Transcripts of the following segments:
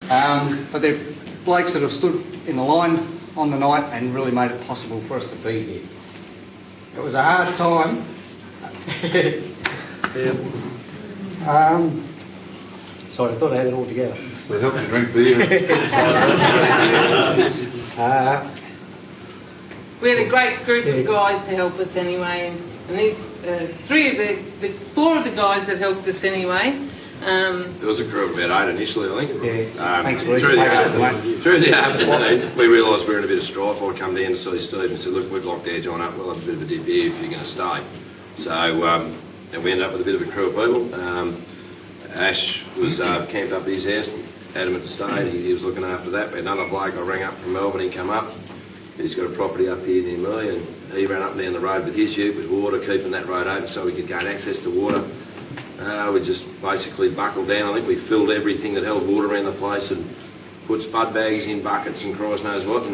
But they're blokes that have stood in the line on the night and really made it possible for us to be here. It was a hard time. Sorry, I thought I had it all together. They helped you drink beer. We had a great group of guys to help us anyway, and these four of the guys that helped us anyway. There was a crew of about 8 initially, I think. Yeah. Thanks, Reece. Through the afternoon, we realised we were in a bit of strife. I'd come down to see Steve and said, look, we've locked our John up, we'll have a bit of a dip here if you're going to stay. So and we ended up with a bit of a crew of people. Ash was camped up at his house, adamant to stay, he was looking after that. We had another bloke I rang up from Melbourne, he come up. He's got a property up here near me, and he ran up and down the road with his ute with water, keeping that road open so we could gain access to water. We just basically buckled down. I think we filled everything that held water around the place and put spud bags in buckets and Christ knows what.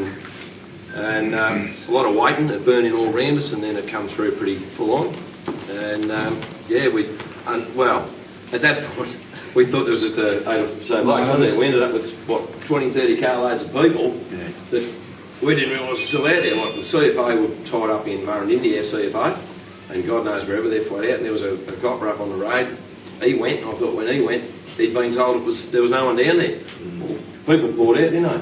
And a lot of waiting, it burning all around us, and then it come through pretty full on. And well, at that point, we thought there was just 8 or so blokes on there. We ended up with, what, 20, 30 carloads of people that we didn't realise were still out there. Like the CFA were tied up in Murrumbidgee, our CFA, and God knows wherever they're flat out. And there was a copper up on the road. He went, and I thought when he went, he'd been told there was no one down there. People poured out, didn't they?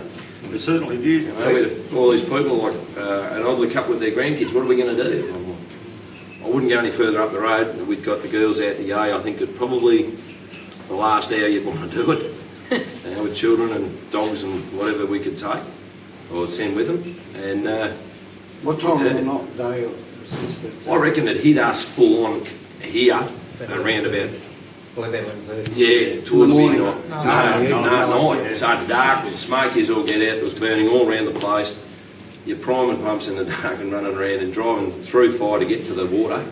They certainly did. You know, we had all these people, like an elderly couple with their grandkids. What are we going to do? I wouldn't go any further up the road. We'd got the girls out to Yea. I think it probably the last hour you'd want to do it, with children and dogs and whatever we could take or send with them. And what time of the night day? I reckon it hit us full on here around about. Yeah, towards midnight. No, night. So it's dark, the smoke is all get out, it was burning all around the place. Your priming pumps in the dark and running around and driving through fire to get to the water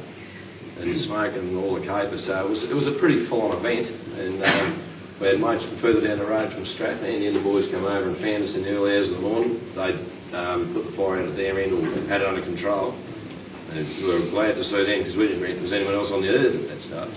and smoking all the capers. So it was a pretty full-on event. And we had mates from further down the road from Strathland, the boys come over and found us in the early hours of the morning. They'd put the fire out at their end or had it under control. And we were glad to see them because we didn't reckon there was anyone else on the earth at that stage.